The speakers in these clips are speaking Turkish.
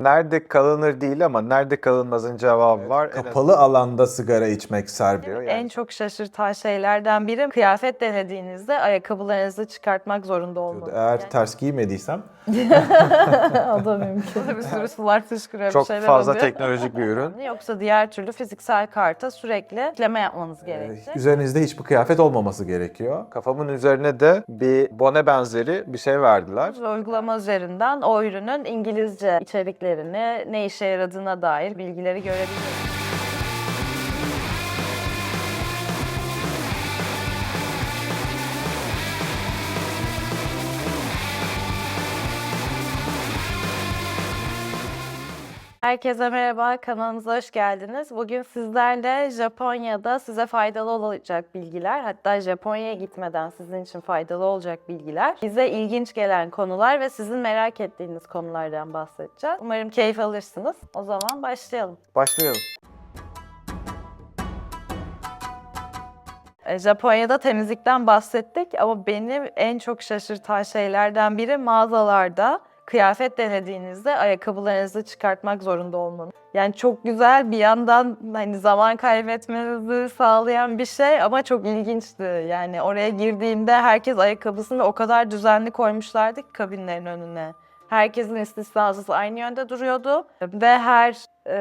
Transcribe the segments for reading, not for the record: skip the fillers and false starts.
Nerede kalınır değil ama nerede kalınmazın cevabı var. Kapalı alanda sigara içmek serbest. En çok şaşırtan şeylerden biri kıyafet denediğinizde ayakkabılarınızı çıkartmak zorunda olmanız. Eğer ters giymediysem O da mümkün. Bir sürü sular fışkırıyor, çok bir şeyler fazla oluyor. teknolojik bir ürün. Yoksa diğer türlü fiziksel karta sürekli yükleme yapmanız gerekecek. Üzerinizde hiçbir kıyafet olmaması gerekiyor. Kafamın üzerine de bir bone benzeri bir şey verdiler. Ve uygulama üzerinden o ürünün İngilizce içeriklerini, ne işe yaradığına dair bilgileri görebiliyorsunuz. Herkese merhaba, kanalımıza hoş geldiniz. Bugün sizlerle Japonya'da size faydalı olacak bilgiler, hatta Japonya'ya gitmeden sizin için faydalı olacak bilgiler, bize ilginç gelen konular ve sizin merak ettiğiniz konulardan bahsedeceğiz. Umarım keyif alırsınız. O zaman başlayalım. Başlayalım. Japonya'da temizlikten bahsettik ama benim en çok şaşırtan şeylerden biri mağazalarda kıyafet denediğinizde ayakkabılarınızı çıkartmak zorunda olmanız. Yani çok güzel, bir yandan hani zaman kaybetmenizi sağlayan bir şey ama çok ilginçti. Yani oraya girdiğimde herkes ayakkabısını o kadar düzenli koymuşlardı ki kabinlerin önüne. Herkesin istisnasız aynı yönde duruyordu ve her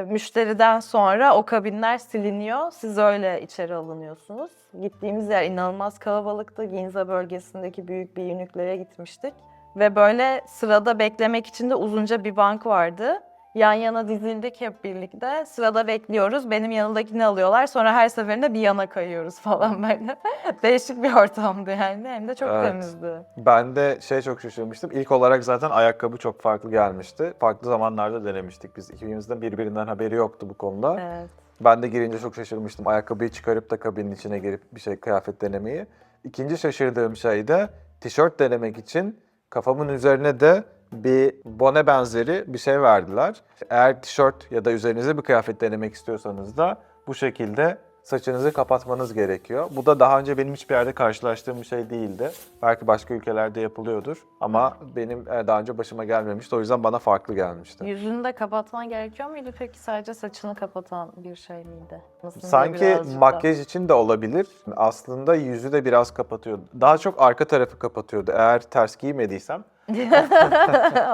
müşteriden sonra o kabinler siliniyor. Siz öyle içeri alınıyorsunuz. Gittiğimiz yer inanılmaz kalabalıktı. Ginza bölgesindeki büyük bir uniqlo'ya gitmiştik. Ve böyle sırada beklemek için de uzunca bir bank vardı. Yan yana dizildik hep birlikte. Sırada bekliyoruz. Benim yanımdakini alıyorlar. Sonra her seferinde bir yana kayıyoruz falan böyle. Değişik bir ortamdı yani. Hem de çok temizdi. Ben de çok şaşırmıştım. İlk olarak zaten ayakkabı çok farklı gelmişti. Farklı zamanlarda denemiştik biz. İkimizin birbirinden haberi yoktu bu konuda. Evet. Ben de girince çok şaşırmıştım. Ayakkabıyı çıkarıp da kabinin içine girip kıyafet denemeyi. İkinci şaşırdığım şey de tişört denemek için kafamın üzerine de bir bone benzeri bir şey verdiler. Eğer tişört ya da üzerinize bir kıyafet denemek istiyorsanız da bu şekilde saçınızı kapatmanız gerekiyor. Bu da daha önce benim hiçbir yerde karşılaştığım bir şey değildi. Belki başka ülkelerde yapılıyordur ama benim daha önce başıma gelmemişti. O yüzden bana farklı gelmişti. Yüzünü de kapatman gerekiyor muydu peki? Sadece saçını kapatan bir şey miydi? Sanki makyaj için de olabilir. Aslında yüzü de biraz kapatıyordu. Daha çok arka tarafı kapatıyordu. Eğer ters giymediysem.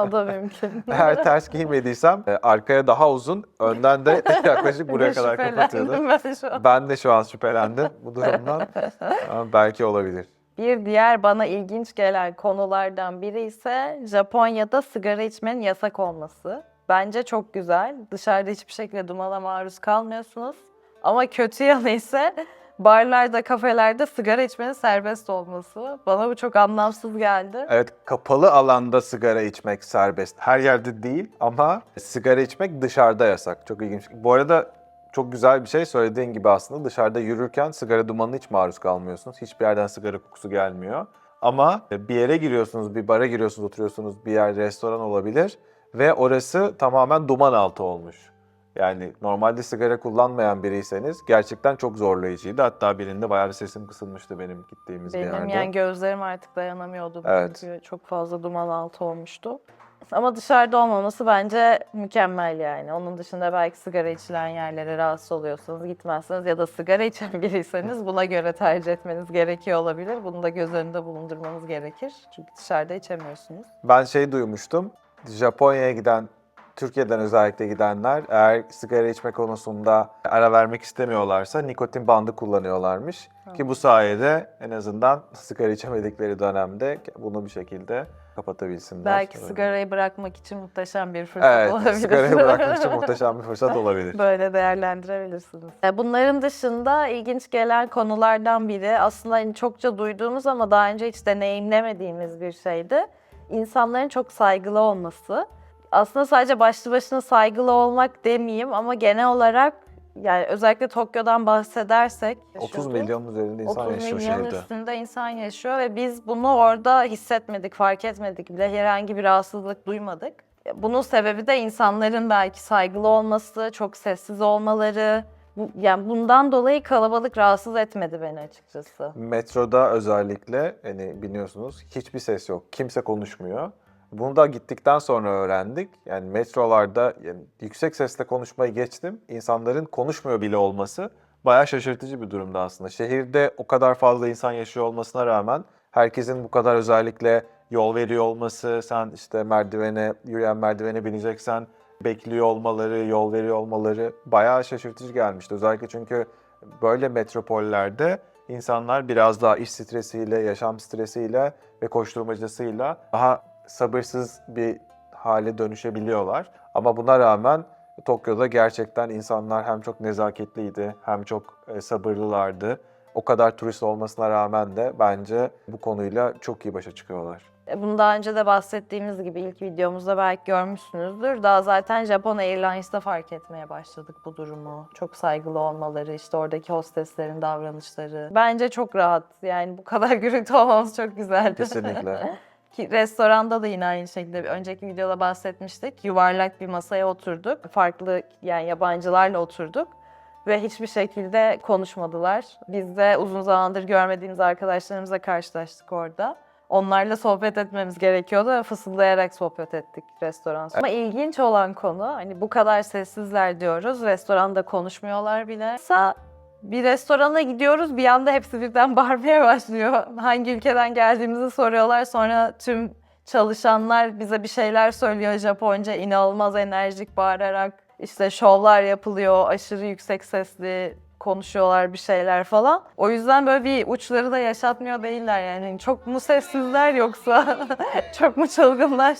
O da mümkün. Eğer ters giymediysem arkaya daha uzun, önden de yaklaşık buraya kadar kapatıyordu. Ben de şu an şüphelendim bu durumdan. Ama belki olabilir. Bir diğer bana ilginç gelen konulardan biri ise Japonya'da sigara içmenin yasak olması. Bence çok güzel. Dışarıda hiçbir şekilde dumana maruz kalmıyorsunuz. Ama kötü yanı ise barlarda, kafelerde sigara içmenin serbest olması. Bana bu çok anlamsız geldi. Evet, kapalı alanda sigara içmek serbest. Her yerde değil ama sigara içmek dışarıda yasak. Çok ilginç. Bu arada çok güzel bir şey söylediğin gibi aslında dışarıda yürürken sigara dumanına hiç maruz kalmıyorsunuz. Hiçbir yerden sigara kokusu gelmiyor. Ama bir yere giriyorsunuz, bir bara giriyorsunuz, oturuyorsunuz, bir yer restoran olabilir ve orası tamamen duman altı olmuş. Yani normalde sigara kullanmayan biriyseniz gerçekten çok zorlayıcıydı. Hatta birinde bayağı bir sesim kısılmıştı benim gittiğimiz bir yerde. Benim yani gözlerim artık dayanamıyordu Evet. çünkü çok fazla duman altı olmuştu. Ama dışarıda olmaması bence mükemmel yani. Onun dışında belki sigara içilen yerlere rahatsız oluyorsanız gitmezsiniz ya da sigara içen biriyseniz buna göre tercih etmeniz gerekiyor olabilir. Bunu da göz önünde bulundurmanız gerekir. Çünkü dışarıda içemiyorsunuz. Ben duymuştum. Japonya'ya giden, Türkiye'den özellikle gidenler eğer sigara içme konusunda ara vermek istemiyorlarsa nikotin bandı kullanıyorlarmış. Ki bu sayede en azından sigara içemedikleri dönemde bunu bir şekilde kapatabilsinler. Belki sigarayı bırakmak için muhteşem bir fırsat olabilir. Evet, sigarayı bırakmak için muhteşem bir fırsat olabilir. Böyle değerlendirebilirsiniz. Bunların dışında ilginç gelen konulardan biri aslında hani çokça duyduğumuz ama daha önce hiç deneyimlemediğimiz bir şeydi. İnsanların çok saygılı olması. Aslında sadece başlı başına saygılı olmak demeyeyim ama genel olarak yani özellikle Tokyo'dan bahsedersek 30 milyon üzerinde insan 30 yaşıyor milyon şehirde. üstünde insan yaşıyor ve biz bunu orada hissetmedik, fark etmedik bile, herhangi bir rahatsızlık duymadık. Bunun sebebi de insanların belki saygılı olması, çok sessiz olmaları. Yani bundan dolayı kalabalık rahatsız etmedi beni açıkçası. Metroda özellikle biliyorsunuz hiçbir ses yok. Kimse konuşmuyor. Bunu da gittikten sonra öğrendik. Yani metrolarda yani yüksek sesle konuşmayı geçtim. İnsanların konuşmuyor bile olması bayağı şaşırtıcı bir durumda aslında. Şehirde o kadar fazla insan yaşıyor olmasına rağmen herkesin bu kadar özellikle yol veriyor olması, sen işte yürüyen merdivene bineceksen bekliyor olmaları, yol veriyor olmaları bayağı şaşırtıcı gelmişti. Özellikle çünkü böyle metropollerde insanlar biraz daha iş stresiyle, yaşam stresiyle ve koşturmacasıyla daha sabırsız bir hale dönüşebiliyorlar. Ama buna rağmen Tokyo'da gerçekten insanlar hem çok nezaketliydi hem çok sabırlılardı. O kadar turist olmasına rağmen de bence bu konuyla çok iyi başa çıkıyorlar. Bunu daha önce de bahsettiğimiz gibi ilk videomuzda belki görmüşsünüzdür. Daha zaten Japan Airlines'ta fark etmeye başladık bu durumu. Çok saygılı olmaları, işte oradaki hosteslerin davranışları. Bence çok rahat. Yani bu kadar gürültü olmamız çok güzeldi. Kesinlikle. Ki restoranda da yine aynı şekilde önceki videoda bahsetmiştik. Yuvarlak bir masaya oturduk. Farklı yani yabancılarla oturduk. Ve hiçbir şekilde konuşmadılar. Biz de uzun zamandır görmediğimiz arkadaşlarımızla karşılaştık orada. Onlarla sohbet etmemiz gerekiyordu ve fısıldayarak sohbet ettik restoran. Ama ilginç olan konu, hani bu kadar sessizler diyoruz, restoranda konuşmuyorlar bile. Mesela bir restorana gidiyoruz, bir anda hepsi birden bağırmaya başlıyor. Hangi ülkeden geldiğimizi soruyorlar, sonra tüm çalışanlar bize bir şeyler söylüyor Japonca, inanılmaz enerjik bağırarak. İşte şovlar yapılıyor, aşırı yüksek sesli konuşuyorlar bir şeyler falan. O yüzden böyle bir uçları da yaşatmıyor değiller yani. Çok mu sessizler yoksa çok mu çılgınlar?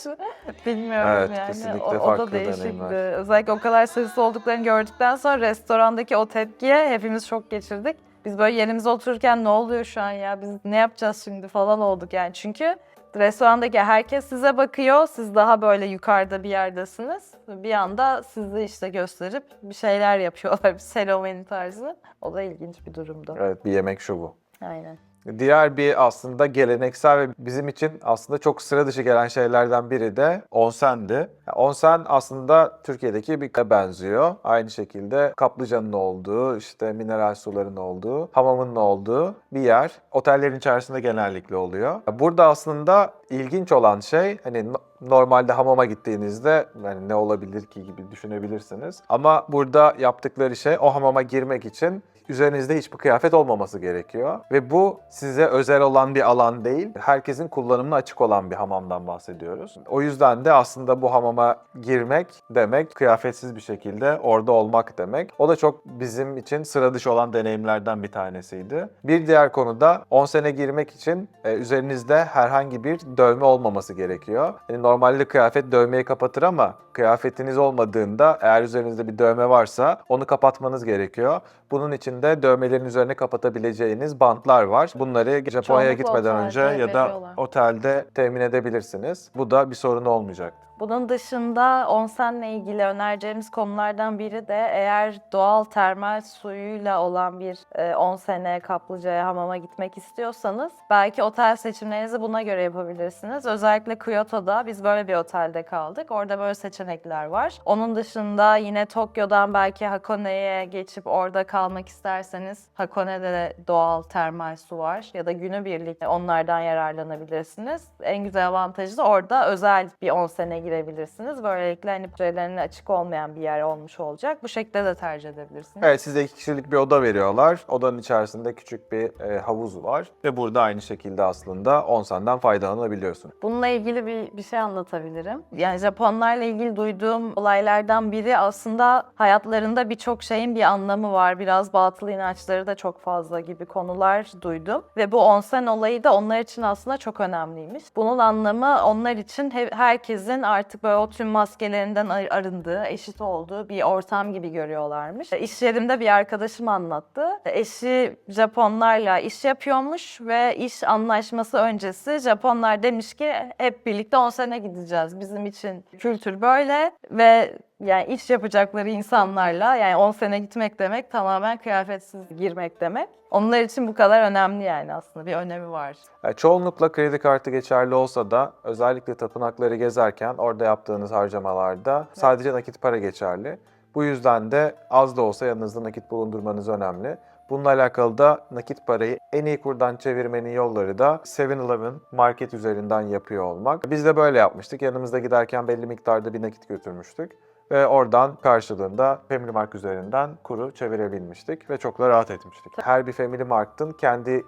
Bilmiyorum Evet, yani. kesinlikle O da farklı değişikti. deneyimler. Özellikle o kadar sessiz olduklarını gördükten sonra restorandaki o tepkiye hepimiz şok geçirdik. Biz böyle yerimize otururken ne oluyor şu an ya, biz ne yapacağız şimdi falan olduk yani. Çünkü restorandaki herkes size bakıyor, siz daha böyle yukarıda bir yerdesiniz. Bir anda sizi işte gösterip bir şeyler yapıyorlar, bir seremoni tarzı. O da ilginç bir durumdu. Evet, bir yemek şovu. Aynen. Diğer bir aslında geleneksel ve bizim için aslında çok sıra dışı gelen şeylerden biri de onsen'di. Onsen aslında Türkiye'deki bir benziyor. Aynı şekilde kaplıcanın olduğu, işte mineral suların olduğu, hamamın olduğu bir yer. Otellerin içerisinde genellikle oluyor. Burada aslında ilginç olan şey, hani normalde hamama gittiğinizde yani ne olabilir ki gibi düşünebilirsiniz. Ama burada yaptıkları şey, o hamama girmek için üzerinizde hiçbir kıyafet olmaması gerekiyor. Ve bu size özel olan bir alan değil, herkesin kullanımına açık olan bir hamamdan bahsediyoruz. O yüzden de aslında bu hamama girmek demek, kıyafetsiz bir şekilde orada olmak demek. O da çok bizim için sıra dışı olan deneyimlerden bir tanesiydi. Bir diğer konu da onsene girmek için üzerinizde herhangi bir dövme olmaması gerekiyor. Yani normalde kıyafet dövmeyi kapatır ama kıyafetiniz olmadığında eğer üzerinizde bir dövme varsa onu kapatmanız gerekiyor. Bunun için de dövmelerin üzerine kapatabileceğiniz bantlar var. Bunları Japonya'ya gitmeden önce ya da veriyorlar. otelde temin edebilirsiniz. Bu da bir sorun olmayacak. Bunun dışında onsenle ilgili önereceğimiz konulardan biri de eğer doğal termal suyuyla olan bir onsene, kaplıcaya, hamama gitmek istiyorsanız belki otel seçimlerinizi buna göre yapabilirsiniz. Özellikle Kyoto'da biz böyle bir otelde kaldık. Orada böyle seçenekler var. Onun dışında yine Tokyo'dan belki Hakone'ye geçip orada kalmak isterseniz Hakone'de de doğal termal su var ya da günübirlik onlardan yararlanabilirsiniz. En güzel avantajı da orada özel bir onsene girebilirsiniz. Böylelikle hani sürelerine açık olmayan bir yer olmuş olacak. Bu şekilde de tercih edebilirsiniz. Evet, size 2 kişilik bir oda veriyorlar. Odanın içerisinde küçük bir havuz var. Ve burada aynı şekilde aslında onsenden faydalanabiliyorsun. Bununla ilgili bir şey anlatabilirim. Yani Japonlarla ilgili duyduğum olaylardan biri aslında hayatlarında birçok şeyin bir anlamı var. Biraz batıl inançları da çok fazla gibi konular duydum. Ve bu onsen olayı da onlar için aslında çok önemliymiş. Bunun anlamı onlar için herkesin artık böyle o tüm maskelerinden arındığı, eşit olduğu bir ortam gibi görüyorlarmış. İş yerimde bir arkadaşım anlattı. Eşi Japonlarla iş yapıyormuş ve iş anlaşması öncesi Japonlar demiş ki hep birlikte onsene gideceğiz. Bizim için kültür böyle ve yani iş yapacakları insanlarla, yani onsene gitmek demek tamamen kıyafetsiz girmek demek. Onlar için bu kadar önemli, yani aslında bir önemi var. Çoğunlukla kredi kartı geçerli olsa da özellikle tapınakları gezerken orada yaptığınız harcamalarda sadece nakit para geçerli. Bu yüzden de az da olsa yanınızda nakit bulundurmanız önemli. Bununla alakalı da nakit parayı en iyi kurdan çevirmenin yolları da 7-Eleven market üzerinden yapıyor olmak. Biz de böyle yapmıştık. Yanımızda giderken belli miktarda bir nakit götürmüştük. Ve oradan karşılığında Family Mart üzerinden kuru çevirebilmiştik ve çok da rahat etmiştik. Her bir Family Mart'ın kendi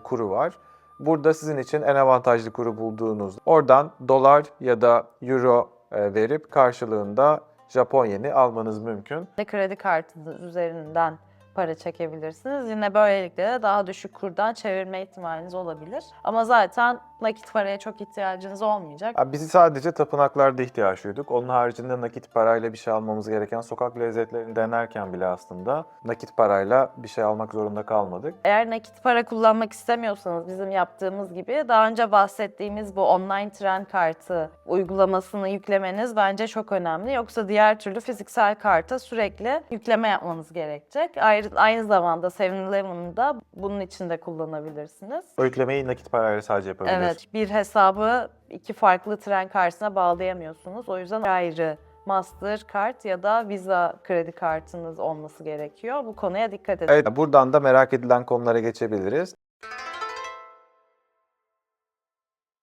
kuru var. Burada sizin için en avantajlı kuru bulduğunuz oradan dolar ya da euro verip karşılığında Japon yeni almanız mümkün. Kredi kartınız üzerinden para çekebilirsiniz. Yine böylelikle de daha düşük kurdan çevirme ihtimaliniz olabilir. Ama zaten nakit paraya çok ihtiyacınız olmayacak. Biz sadece tapınaklarda ihtiyaç duyduk. Onun haricinde nakit parayla bir şey almamız gereken sokak lezzetlerini denerken bile aslında nakit parayla bir şey almak zorunda kalmadık. Eğer nakit para kullanmak istemiyorsanız bizim yaptığımız gibi daha önce bahsettiğimiz bu online tren kartı uygulamasını yüklemeniz bence çok önemli. Yoksa diğer türlü fiziksel karta sürekli yükleme yapmanız gerekecek. Aynı zamanda 7-Eleven'ı da bunun için de kullanabilirsiniz. O yüklemeyi nakit parayla sadece yapabilirsiniz. Evet, bir hesabı iki farklı tren kartına bağlayamıyorsunuz. O yüzden ayrı Mastercard ya da Visa kredi kartınız olması gerekiyor. Bu konuya dikkat edin. Evet, buradan da merak edilen konulara geçebiliriz.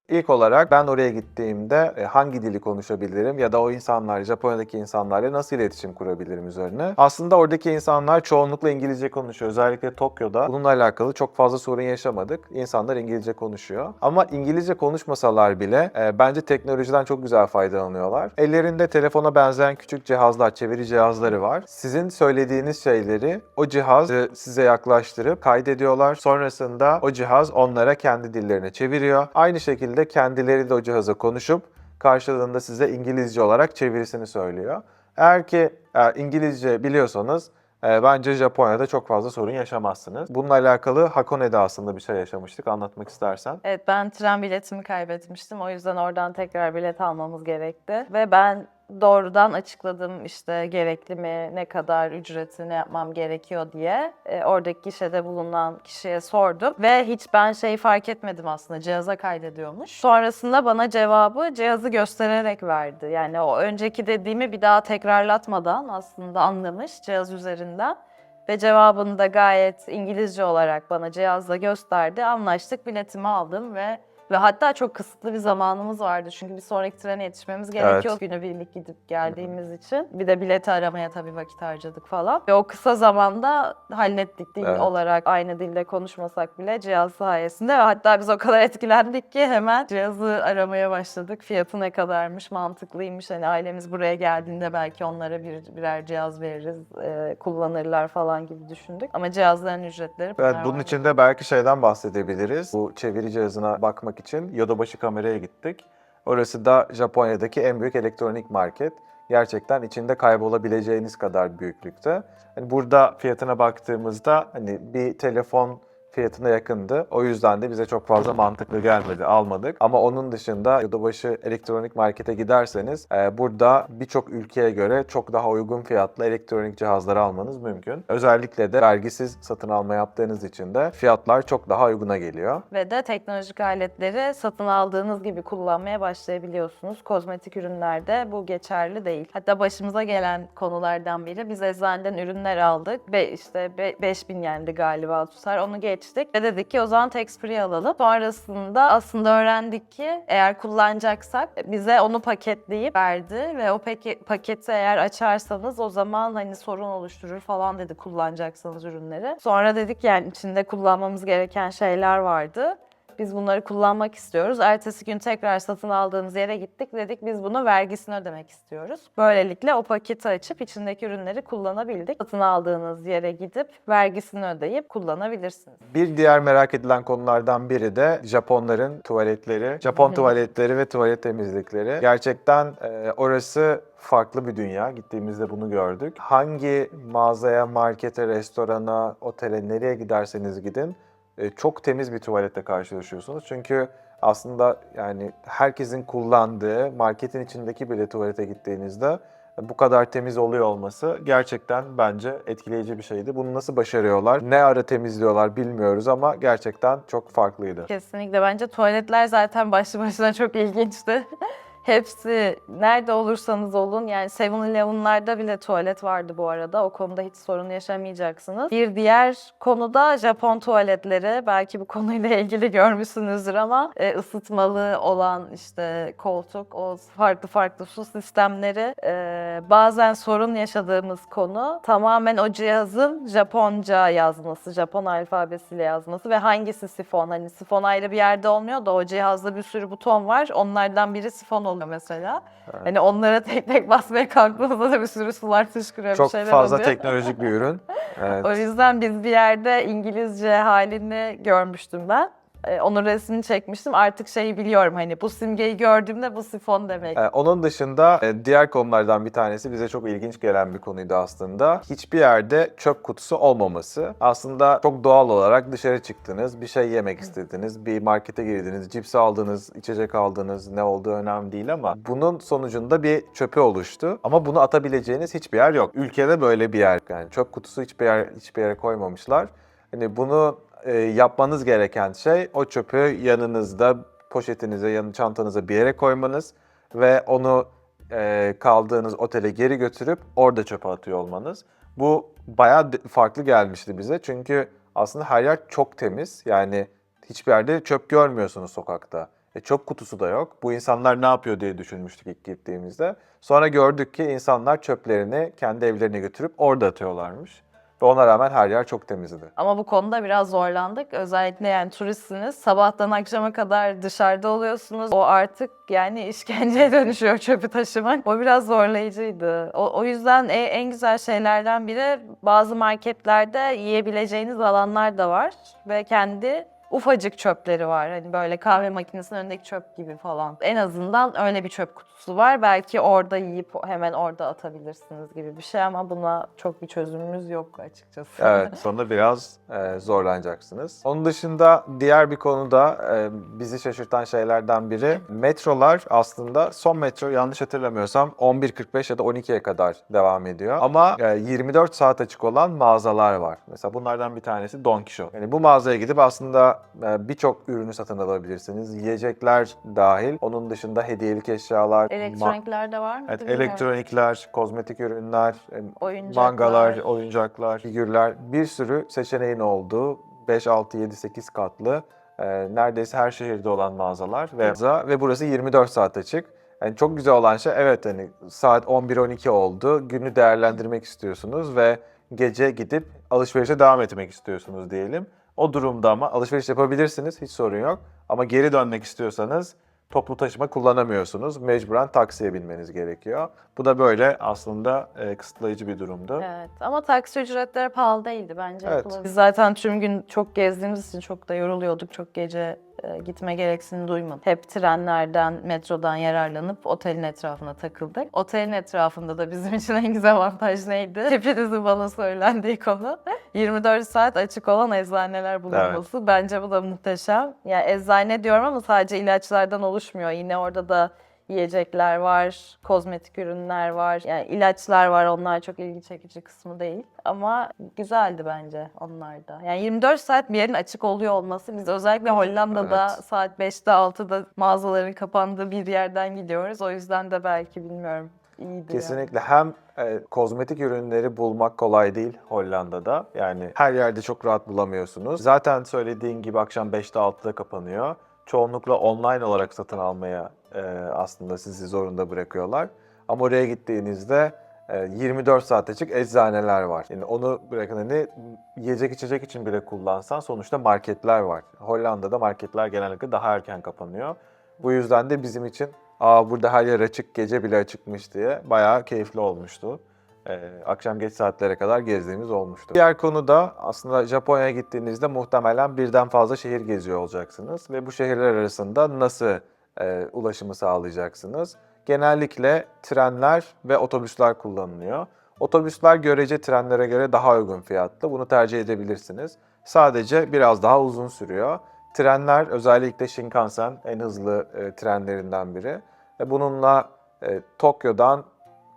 İlk olarak ben oraya gittiğimde hangi dili konuşabilirim ya da o insanlar, Japonya'daki insanlarla nasıl iletişim kurabilirim üzerine. Aslında oradaki insanlar çoğunlukla İngilizce konuşuyor. Özellikle Tokyo'da bununla alakalı çok fazla sorun yaşamadık. İnsanlar İngilizce konuşuyor. Ama İngilizce konuşmasalar bile bence teknolojiden çok güzel faydalanıyorlar. Ellerinde telefona benzeyen küçük cihazlar, çeviri cihazları var. Sizin söylediğiniz şeyleri o cihaz size yaklaştırıp kaydediyorlar. Sonrasında o cihaz onlara kendi dillerine çeviriyor. Aynı şekilde kendileri de o cihaza konuşup karşılığında size İngilizce olarak çevirisini söylüyor. Eğer ki İngilizce biliyorsanız bence Japonya'da çok fazla sorun yaşamazsınız. Bununla alakalı Hakone'de aslında bir şey yaşamıştık. Anlatmak istersen. Evet, ben tren biletimi kaybetmiştim. O yüzden oradan tekrar bilet almamız gerekti. Ve ben doğrudan açıkladım işte gerekli mi, ne kadar ücreti, ne yapmam gerekiyor diye. Oradaki gişede bulunan kişiye sordum. Ve hiç ben şeyi fark etmedim aslında, cihaza kaydediyormuş. Sonrasında bana cevabı cihazı göstererek verdi. Yani o önceki dediğimi bir daha tekrarlatmadan aslında anlamış cihaz üzerinden. Ve cevabını da gayet İngilizce olarak bana cihazla gösterdi. Anlaştık, biletimi aldım ve hatta çok kısıtlı bir zamanımız vardı. Çünkü bir sonraki trene yetişmemiz gerekiyor. Evet. Günübirlik gidip geldiğimiz için. Bir de bileti aramaya tabii vakit harcadık falan. Ve o kısa zamanda hallettik dil Evet. olarak. Aynı dilde konuşmasak bile cihaz sayesinde. Ve hatta biz o kadar etkilendik ki hemen cihazı aramaya başladık. Fiyatı ne kadarmış, mantıklıymış. Hani ailemiz buraya geldiğinde belki onlara birer cihaz veririz, kullanırlar falan gibi düşündük. Ama cihazların ücretleri... Evet, bunun için de belki şeyden bahsedebiliriz. Bu çeviri cihazına bakmak için Yodobashi kameraya gittik. Orası da Japonya'daki en büyük elektronik market. Gerçekten içinde kaybolabileceğiniz kadar büyüklükte. Hani burada fiyatına baktığımızda hani bir telefon fiyatına yakındı. O yüzden de bize çok fazla mantıklı gelmedi, almadık. Ama onun dışında Yodobashi elektronik markete giderseniz burada birçok ülkeye göre çok daha uygun fiyatlı elektronik cihazları almanız mümkün. Özellikle de vergisiz satın alma yaptığınız için de fiyatlar çok daha uyguna geliyor. Ve de teknolojik aletleri satın aldığınız gibi kullanmaya başlayabiliyorsunuz. Kozmetik ürünlerde bu geçerli değil. Hatta başımıza gelen konulardan biri, biz eczaneden ürünler aldık. 5000 yendi galiba tutar. Onu geçtik ve dedik ki o zaman tax free alalım. Sonrasında aslında öğrendik ki eğer kullanacaksak bize onu paketleyip verdi ve o paketi eğer açarsanız o zaman hani sorun oluşturur falan dedi kullanacaksanız ürünleri. Sonra dedik yani içinde kullanmamız gereken şeyler vardı. Biz bunları kullanmak istiyoruz. Ertesi gün tekrar satın aldığımız yere gittik. Dedik biz bunu vergisini ödemek istiyoruz. Böylelikle o paketi açıp içindeki ürünleri kullanabildik. Satın aldığınız yere gidip vergisini ödeyip kullanabilirsiniz. Bir diğer merak edilen konulardan biri de Japonların tuvaletleri. Japon tuvaletleri ve tuvalet temizlikleri. Gerçekten orası farklı bir dünya. Gittiğimizde bunu gördük. Hangi mağazaya, markete, restorana, otele nereye giderseniz gidin çok temiz bir tuvaletle karşılaşıyorsunuz. Çünkü aslında yani herkesin kullandığı marketin içindeki bile tuvalete gittiğinizde bu kadar temiz oluyor olması gerçekten bence etkileyici bir şeydi. Bunu nasıl başarıyorlar, ne ara temizliyorlar bilmiyoruz ama gerçekten çok farklıydı. Kesinlikle bence tuvaletler zaten başlı başına çok ilginçti. Hepsi nerede olursanız olun, yani 7-Eleven'larda bile tuvalet vardı bu arada. O konuda hiç sorun yaşamayacaksınız. Bir diğer konu da Japon tuvaletleri. Belki bu konuyla ilgili görmüşsünüzdür ama ısıtmalı olan işte koltuk, o farklı farklı su sistemleri, bazen sorun yaşadığımız konu tamamen o cihazın Japonca yazması, Japon alfabesiyle yazması ve hangisi sifon. Hani sifon ayrı bir yerde olmuyor da o cihazda bir sürü buton var. Onlardan biri sifon oluyor mesela. Evet. Hani onlara tek tek basmaya kalktığınızda da bir sürü sular fışkırıyor, bir Çok şeyler fazla oluyor. teknolojik bir ürün. Evet. O yüzden biz bir yerde İngilizce halini görmüştüm ben. Onun resmini çekmiştim. Artık şeyi biliyorum, hani bu simgeyi gördüğümde bu sifon demek. Onun dışında diğer konulardan bir tanesi bize çok ilginç gelen bir konuydu aslında. Hiçbir yerde çöp kutusu olmaması. Aslında çok doğal olarak dışarı çıktınız, bir şey yemek istediniz, bir markete girdiniz, cips aldınız, içecek aldınız, ne olduğu önemli değil ama bunun sonucunda bir çöpü oluştu. Ama bunu atabileceğiniz hiçbir yer yok. Ülkede böyle bir yer, yani çöp kutusu hiçbir yere koymamışlar. Hani bunu yapmanız gereken şey o çöpü yanınızda, poşetinize, çantanıza bir yere koymanız ve onu kaldığınız otele geri götürüp orada çöpe atıyor olmanız. Bu bayağı farklı gelmişti bize çünkü aslında her yer çok temiz. Yani hiçbir yerde çöp görmüyorsunuz sokakta. Çöp kutusu da yok. Bu insanlar ne yapıyor diye düşünmüştük ilk gittiğimizde. Sonra gördük ki insanlar çöplerini kendi evlerine götürüp orada atıyorlarmış. Ve ona rağmen her yer çok temizdi. Ama bu konuda biraz zorlandık. Özellikle yani turistsiniz. Sabahtan akşama kadar dışarıda oluyorsunuz. O artık yani işkenceye dönüşüyor çöpü taşımak. O biraz zorlayıcıydı. O yüzden en güzel şeylerden biri, bazı marketlerde yiyebileceğiniz alanlar da var. Ve kendi ufacık çöpleri var. Hani böyle kahve makinesinin önündeki çöp gibi falan. En azından öyle bir çöp kutusu var. Belki orada yiyip hemen orada atabilirsiniz gibi bir şey ama buna çok bir çözümümüz yok açıkçası. Evet, sonunda biraz zorlanacaksınız. Onun dışında diğer bir konuda bizi şaşırtan şeylerden biri, metrolar aslında son metro yanlış hatırlamıyorsam 11.45 ya da 12'ye kadar devam ediyor. Ama 24 saat açık olan mağazalar var. Mesela bunlardan bir tanesi Don Quijote. Yani bu mağazaya gidip aslında birçok ürünü satın alabilirsiniz. Yiyecekler dahil. Onun dışında hediyelik eşyalar, Elektronikler de var mı? evet, elektronikler, kozmetik ürünler, Oyuncaklar. mangalar, oyuncaklar, figürler, bir sürü seçeneğin olduğu 5, 6, 7, 8 katlı neredeyse her şehirde olan mağazalar ve burası 24 saat açık. Yani çok güzel olan şey, evet, hani saat 11-12 oldu, günü değerlendirmek istiyorsunuz ve gece gidip alışverişe devam etmek istiyorsunuz diyelim. O durumda ama alışveriş yapabilirsiniz, hiç sorun yok. Ama geri dönmek istiyorsanız toplu taşıma kullanamıyorsunuz. Mecburen taksiye binmeniz gerekiyor. Bu da böyle aslında kısıtlayıcı bir durumdu. Evet, ama taksi ücretleri pahalı değildi bence. Evet. Biz zaten tüm gün çok gezdiğimiz için çok da yoruluyorduk. Çok gece gitme gereksinimi duymadık. Hep trenlerden, metrodan yararlanıp otelin etrafına takıldık. Otelin etrafında da bizim için en güzel avantaj neydi? Hepinizin bana söylendiği konu. 24 saat açık olan eczaneler bulunması. Evet. Bence bu da muhteşem. Yani eczane diyorum ama sadece ilaçlardan oluşmuyor. Yine orada da yiyecekler var, kozmetik ürünler var, yani ilaçlar var. Onlar çok ilgi çekici kısmı değil. Ama güzeldi bence onlar da. Yani 24 saat bir yerin açık oluyor olması. Biz özellikle Hollanda'da saat 5'te 6'da mağazaların kapandığı bir yerden gidiyoruz. O yüzden de belki bilmiyorum, iyiydi. Kesinlikle hem kozmetik ürünleri bulmak kolay değil Hollanda'da. Yani her yerde çok rahat bulamıyorsunuz. Zaten söylediğin gibi akşam 5'te 6'da kapanıyor. Çoğunlukla online olarak satın almaya aslında sizi zorunda bırakıyorlar. Ama oraya gittiğinizde 24 saat açık eczaneler var. Yani onu bırakın, hani yiyecek içecek için bile kullansan sonuçta marketler var. Hollanda'da marketler genellikle daha erken kapanıyor. Bu yüzden de bizim için burada her yer açık, gece bile açıkmış diye bayağı keyifli olmuştu. Akşam geç saatlere kadar gezdiğimiz olmuştu. Diğer konu da aslında Japonya'ya gittiğinizde muhtemelen birden fazla şehir geziyor olacaksınız. Ve bu şehirler arasında nasıl ulaşımı sağlayacaksınız? Genellikle trenler ve otobüsler kullanılıyor. Otobüsler görece trenlere göre daha uygun fiyatlı. Bunu tercih edebilirsiniz. Sadece biraz daha uzun sürüyor. Trenler, özellikle Shinkansen en hızlı trenlerinden biri. Bununla Tokyo'dan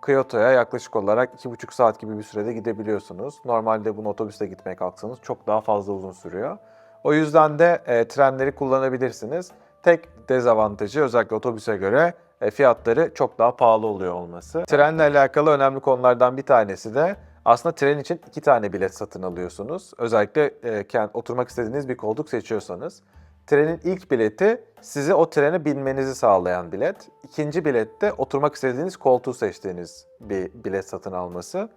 Kyoto'ya yaklaşık olarak 2,5 saat gibi bir sürede gidebiliyorsunuz. Normalde bunu otobüste gitmeye kalksanız çok daha fazla uzun sürüyor. O yüzden de trenleri kullanabilirsiniz. Tek dezavantajı, özellikle otobüse göre, fiyatları çok daha pahalı oluyor olması. Trenle alakalı önemli konulardan bir tanesi de aslında tren için 2 tane bilet satın alıyorsunuz. Özellikle oturmak istediğiniz bir koltuk seçiyorsanız. Trenin ilk bileti sizi o trene binmenizi sağlayan bilet. İkinci bilet de oturmak istediğiniz koltuğu seçtiğiniz bir bilet satın alması.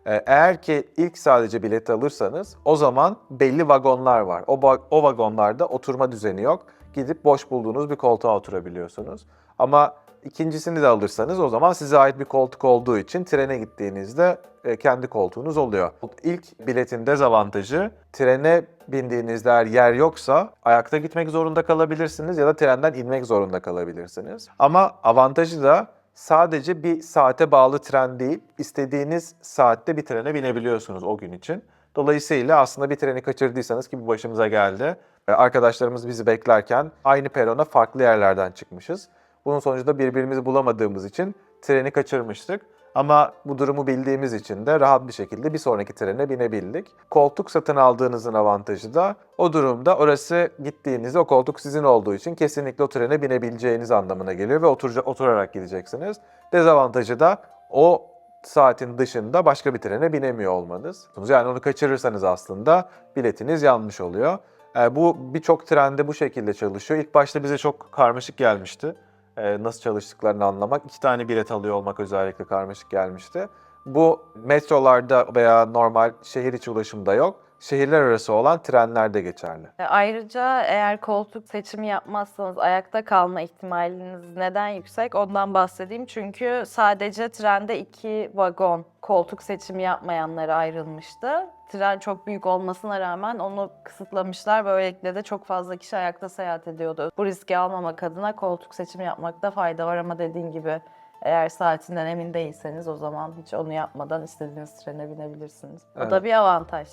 Eğer ki ilk sadece bileti alırsanız o zaman belli vagonlar var. O vagonlarda oturma düzeni yok. Gidip boş bulduğunuz bir koltuğa oturabiliyorsunuz. Ama ikincisini de alırsanız o zaman size ait bir koltuk olduğu için trene gittiğinizde kendi koltuğunuz oluyor. İlk biletin dezavantajı, trene bindiğinizde eğer yer yoksa ayakta gitmek zorunda kalabilirsiniz ya da trenden inmek zorunda kalabilirsiniz. Ama avantajı da sadece bir saate bağlı tren değil, istediğiniz saatte bir trene binebiliyorsunuz o gün için. Dolayısıyla aslında bir treni kaçırdıysanız, ki bu başımıza geldi, arkadaşlarımız bizi beklerken aynı perona farklı yerlerden çıkmışız. Bunun sonucunda birbirimizi bulamadığımız için treni kaçırmıştık. Ama bu durumu bildiğimiz için de rahat bir şekilde bir sonraki trene binebildik. Koltuk satın aldığınızın avantajı da o durumda orası gittiğinizde o koltuk sizin olduğu için kesinlikle o trene binebileceğiniz anlamına geliyor ve oturarak gideceksiniz. Dezavantajı da o saatin dışında başka bir trene binemiyor olmanız. Yani onu kaçırırsanız aslında biletiniz yanlış oluyor. Bu birçok trende bu şekilde çalışıyor. İlk başta bize çok karmaşık gelmişti. Nasıl çalıştıklarını anlamak. 2 tane bilet alıyor olmak özellikle karmaşık gelmişti. Bu metrolarda veya normal şehir içi ulaşımda yok. Şehirler arası olan trenlerde geçerli. Ayrıca eğer koltuk seçimi yapmazsanız ayakta kalma ihtimaliniz neden yüksek? Ondan bahsedeyim. Çünkü sadece trende 2 vagon koltuk seçimi yapmayanlara ayrılmıştı. Tren çok büyük olmasına rağmen onu kısıtlamışlar. Böylelikle de çok fazla kişi ayakta seyahat ediyordu. Bu riski almamak adına koltuk seçimi yapmakta fayda var ama dediğin gibi eğer saatinden emin değilseniz o zaman hiç onu yapmadan istediğiniz trene binebilirsiniz. O Evet. da bir avantaj.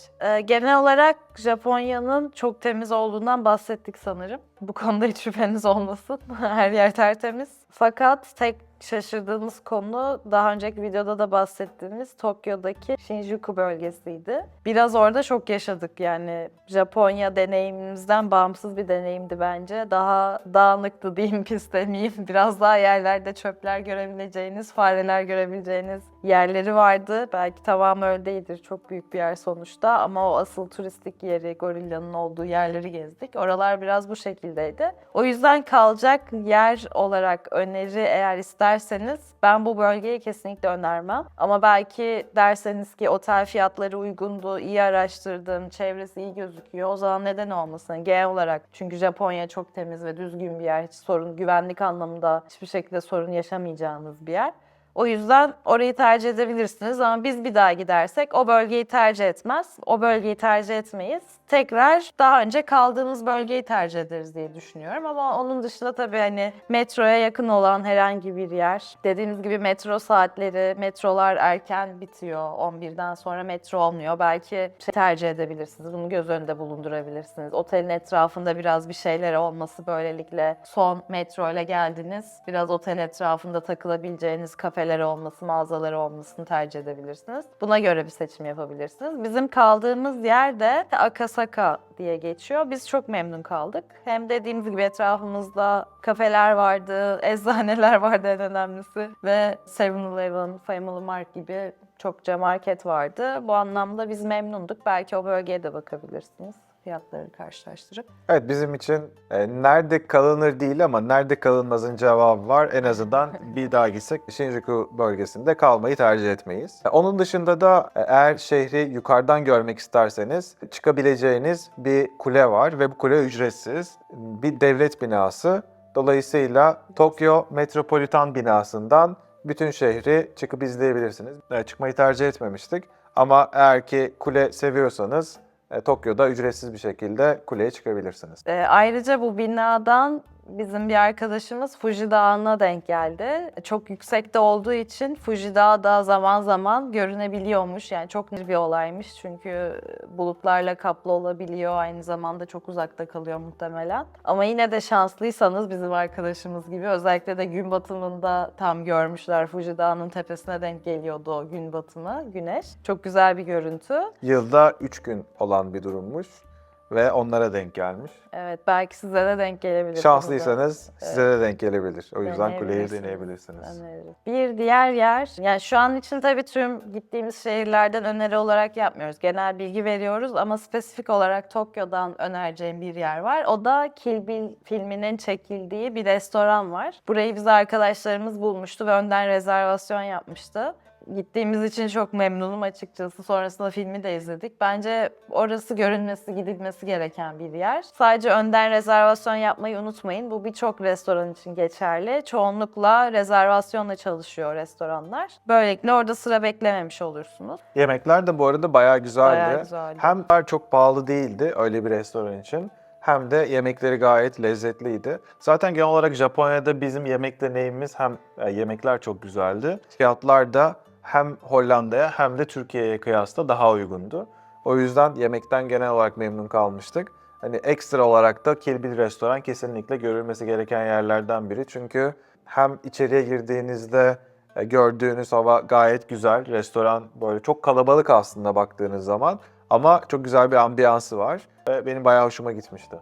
Genel olarak Japonya'nın çok temiz olduğundan bahsettik sanırım. Bu konuda hiç şüpheniz olmasın. Her yer tertemiz. Fakat tek şaşırdığımız konu daha önceki videoda da bahsettiğimiz Tokyo'daki Shinjuku bölgesiydi. Biraz orada şok yaşadık yani. Japonya deneyimimizden bağımsız bir deneyimdi bence. Daha dağınıktı diyeyim, pis demeyeyim. Biraz daha yerlerde çöpler görebileceğiniz, fareler görebileceğiniz yerleri vardı. Belki tamamı öyle değildir. Çok büyük bir yer sonuçta ama o asıl turistik yeri, gorillanın olduğu yerleri gezdik. Oralar biraz bu şekildeydi. O yüzden kalacak yer olarak öneri eğer isterseniz ben bu bölgeyi kesinlikle önermem. Ama belki derseniz ki otel fiyatları uygundu, iyi araştırdım, çevresi iyi gözüküyor. O zaman neden olmasın? Genel olarak çünkü Japonya çok temiz ve düzgün bir yer. Hiç sorun, güvenlik anlamında hiçbir şekilde sorun yaşamayacağınız bir yer. O yüzden orayı tercih edebilirsiniz ama biz bir daha gidersek o bölgeyi tercih etmez. O bölgeyi tercih etmeyiz. Tekrar daha önce kaldığımız bölgeyi tercih ederiz diye düşünüyorum ama onun dışında tabii hani metroya yakın olan herhangi bir yer. Dediğimiz gibi metro saatleri, metrolar erken bitiyor. 11'den sonra metro olmuyor. Belki tercih edebilirsiniz. Bunu göz önünde bulundurabilirsiniz. Otelin etrafında biraz bir şeyler olması, böylelikle son metro ile geldiniz. Biraz otel etrafında takılabileceğiniz kafeler olması, mağazaları olmasını tercih edebilirsiniz. Buna göre bir seçim yapabilirsiniz. Bizim kaldığımız yer de Akasaka diye geçiyor. Biz çok memnun kaldık. Hem dediğimiz gibi etrafımızda kafeler vardı, eczaneler vardı en önemlisi ve 7-Eleven, Family Mart gibi çokça market vardı. Bu anlamda biz memnunduk. Belki o bölgeye de bakabilirsiniz, fiyatları karşılaştırıp. Evet, bizim için nerede kalınır değil ama nerede kalınmazın cevabı var. En azından bir daha gitsek Shinjuku bölgesinde kalmayı tercih etmeyiz. Onun dışında da eğer şehri yukarıdan görmek isterseniz çıkabileceğiniz bir kule var ve bu kule ücretsiz. Bir devlet binası. Dolayısıyla Tokyo Metropolitan binasından bütün şehri çıkıp izleyebilirsiniz. Çıkmayı tercih etmemiştik ama eğer ki kule seviyorsanız Tokyo'da ücretsiz bir şekilde kuleye çıkabilirsiniz. Ayrıca bu binadan bizim bir arkadaşımız Fuji Dağı'na denk geldi. Çok yüksekte olduğu için Fuji Dağı da zaman zaman görünebiliyormuş. Yani çok bir olaymış çünkü bulutlarla kaplı olabiliyor. Aynı zamanda çok uzakta kalıyor muhtemelen. Ama yine de şanslıysanız bizim arkadaşımız gibi özellikle de gün batımında tam görmüşler. Fuji Dağı'nın tepesine denk geliyordu o gün batımı, güneş. Çok güzel bir görüntü. Yılda 3 gün olan bir durummuş. ve onlara denk gelmiş. Evet, belki size de denk gelebilir. Şanslıysanız size de denk gelebilir. O yüzden kuleyi Deneyebilirsiniz. deneyebilirsiniz. Öneririm. Bir diğer yer, yani şu an için tabii tüm gittiğimiz şehirlerden öneri olarak yapmıyoruz. Genel bilgi veriyoruz ama spesifik olarak Tokyo'dan önereceğim bir yer var. O da Kill Bill filminin çekildiği bir restoran var. Burayı bize arkadaşlarımız bulmuştu ve önden rezervasyon yapmıştı. Gittiğimiz için çok memnunum açıkçası. Sonrasında filmi de izledik. Bence orası görünmesi, gidilmesi gereken bir yer. Sadece önden rezervasyon yapmayı unutmayın. Bu birçok restoran için geçerli. Çoğunlukla rezervasyonla çalışıyor restoranlar. Böylelikle orada sıra beklememiş olursunuz. Yemekler de bu arada bayağı güzeldi. Bayağı güzeldi. Hem çok pahalı değildi öyle bir restoran için. Hem de yemekleri gayet lezzetliydi. Zaten genel olarak Japonya'da bizim yemek deneyimimiz hem yemekler çok güzeldi. Fiyatlar da hem Hollanda'ya hem de Türkiye'ye kıyasla daha uygundu. O yüzden yemekten genel olarak memnun kalmıştık. Hani ekstra olarak da Kill Bill restoran kesinlikle görülmesi gereken yerlerden biri. Çünkü hem içeriye girdiğinizde gördüğünüz hava gayet güzel. Restoran böyle çok kalabalık aslında baktığınız zaman. Ama çok güzel bir ambiyansı var. Benim bayağı hoşuma gitmişti.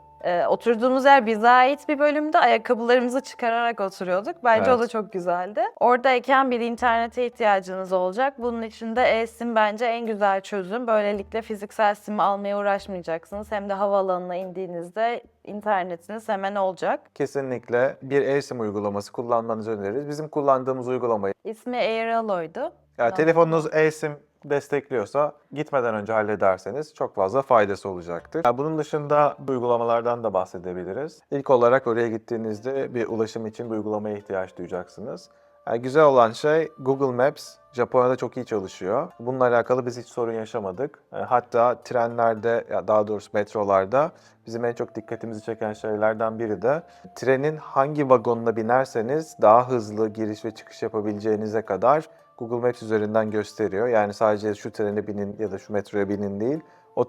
Oturduğumuz yer bize ait bir bölümde, ayakkabılarımızı çıkararak oturuyorduk. Bence Evet. o da çok güzeldi. Oradayken bir internete ihtiyacınız olacak. Bunun için de eSIM bence en güzel çözüm. Böylelikle fiziksel SIM almaya uğraşmayacaksınız. Hem de havaalanına indiğinizde internetiniz hemen olacak. Kesinlikle bir eSIM uygulaması kullanmanızı öneririz. Bizim kullandığımız uygulamayı, İsmi Airalo'ydu. yani telefonunuz eSIM destekliyorsa gitmeden önce hallederseniz çok fazla faydası olacaktır. Bunun dışında bu uygulamalardan da bahsedebiliriz. İlk olarak oraya gittiğinizde bir ulaşım için bir uygulamaya ihtiyaç duyacaksınız. Güzel olan şey Google Maps Japonya'da çok iyi çalışıyor. Bununla alakalı biz hiç sorun yaşamadık. Hatta trenlerde, ya daha doğrusu metrolarda bizim en çok dikkatimizi çeken şeylerden biri de trenin hangi vagonuna binerseniz daha hızlı giriş ve çıkış yapabileceğinize kadar Google Maps üzerinden gösteriyor. Yani sadece şu trene binin ya da şu metroya binin değil, o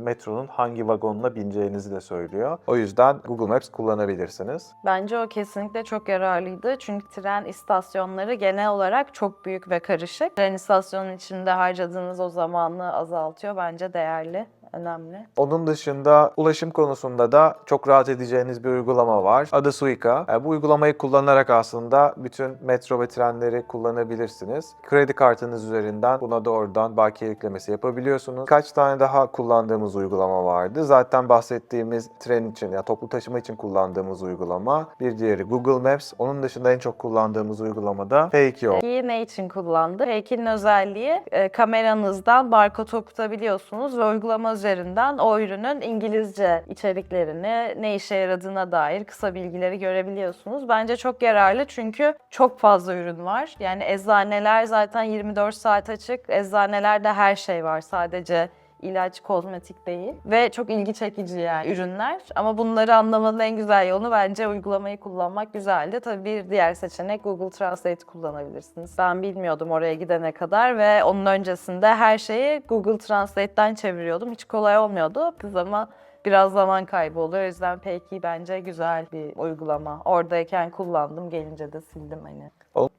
metronun hangi vagonuna bineceğinizi de söylüyor. O yüzden Google Maps kullanabilirsiniz. Bence o kesinlikle çok yararlıydı. Çünkü tren istasyonları genel olarak çok büyük ve karışık. Tren istasyonunun içinde harcadığınız o zamanı azaltıyor. Bence değerli, önemli. Onun dışında ulaşım konusunda da çok rahat edeceğiniz bir uygulama var. Adı Suica. Bu uygulamayı kullanarak aslında bütün metro ve trenleri kullanabilirsiniz. Kredi kartınız üzerinden buna doğrudan bakiye yüklemesi yapabiliyorsunuz. Kaç tane daha kullandığımız uygulama vardı. Zaten bahsettiğimiz tren için, ya toplu taşıma için kullandığımız uygulama. Bir diğeri Google Maps. Onun dışında en çok kullandığımız uygulama da Peikyo. Peki ne için kullandı? Peki'nin özelliği kameranızdan barkod okutabiliyorsunuz ve uygulama üzerinden o ürünün İngilizce içeriklerini, ne işe yaradığına dair kısa bilgileri görebiliyorsunuz. Bence çok yararlı çünkü çok fazla ürün var. Yani eczaneler zaten 24 saat açık. Eczanelerde her şey var, sadece ilaç, kozmetik değil. Ve çok ilgi çekici yani ürünler. Ama bunları anlamanın en güzel yolu bence uygulamayı kullanmak güzeldi. Tabii bir diğer seçenek Google Translate kullanabilirsiniz. Ben bilmiyordum oraya gidene kadar ve onun öncesinde her şeyi Google Translate'ten çeviriyordum. Hiç kolay olmuyordu ama biraz zaman kaybı oluyor. O yüzden Peki bence güzel bir uygulama. Oradayken kullandım, gelince de sildim hani.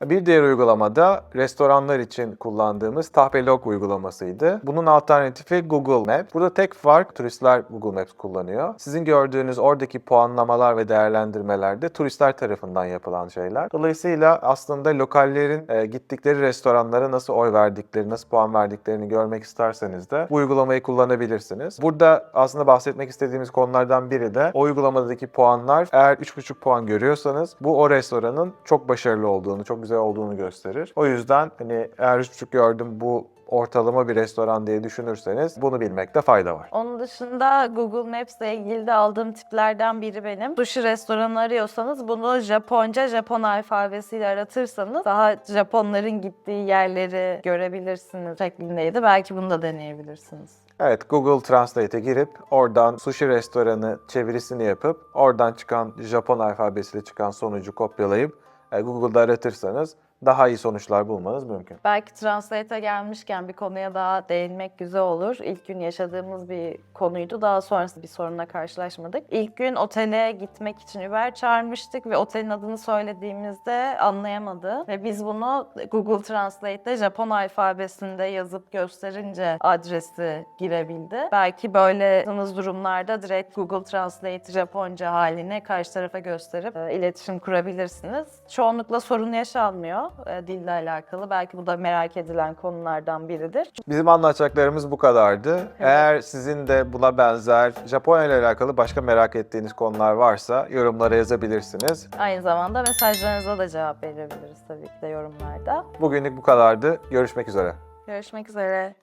Bir diğer uygulama da restoranlar için kullandığımız Tahpelog uygulamasıydı. Bunun alternatifi Google Maps. Burada tek fark turistler Google Maps kullanıyor. Sizin gördüğünüz oradaki puanlamalar ve değerlendirmeler de turistler tarafından yapılan şeyler. Dolayısıyla aslında lokallerin gittikleri restoranlara nasıl oy verdikleri, nasıl puan verdiklerini görmek isterseniz de bu uygulamayı kullanabilirsiniz. Burada aslında bahsetmek istediğimiz konulardan biri de o uygulamadaki puanlar, eğer 3,5 puan görüyorsanız bu o restoranın çok başarılı olduğunu, çok güzel olduğunu gösterir. O yüzden hani eğer 3,5 gördüm bu ortalama bir restoran diye düşünürseniz bunu bilmekte fayda var. Onun dışında Google Maps ile ilgili de aldığım tiplerden biri benim. Sushi restoranı arıyorsanız bunu Japonca, Japon alfabesiyle aratırsanız daha Japonların gittiği yerleri görebilirsiniz şeklindeydi. Belki bunu da deneyebilirsiniz. Evet, Google Translate'e girip oradan sushi restoranı çevirisini yapıp oradan çıkan Japon alfabesiyle çıkan sonucu kopyalayıp Google'da aratırsanız daha iyi sonuçlar bulmanız mümkün. Belki Translate'e gelmişken bir konuya daha değinmek güzel olur. İlk gün yaşadığımız bir konuydu. Daha sonrasında bir sorunla karşılaşmadık. İlk gün otele gitmek için Uber çağırmıştık ve otelin adını söylediğimizde anlayamadı. Ve biz bunu Google Translate'te Japon alfabesinde yazıp gösterince adresi girebildi. Belki böyle durumlarda direkt Google Translate Japonca halini karşı tarafa gösterip iletişim kurabilirsiniz. Çoğunlukla sorun yaşanmıyor dille alakalı. Belki bu da merak edilen konulardan biridir. Bizim anlatacaklarımız bu kadardı. Eğer sizin de buna benzer Japonya ile alakalı başka merak ettiğiniz konular varsa yorumlara yazabilirsiniz. Aynı zamanda mesajlarınıza da cevap verebiliriz tabii ki de yorumlarda. Bugünlük bu kadardı. Görüşmek üzere. Görüşmek üzere.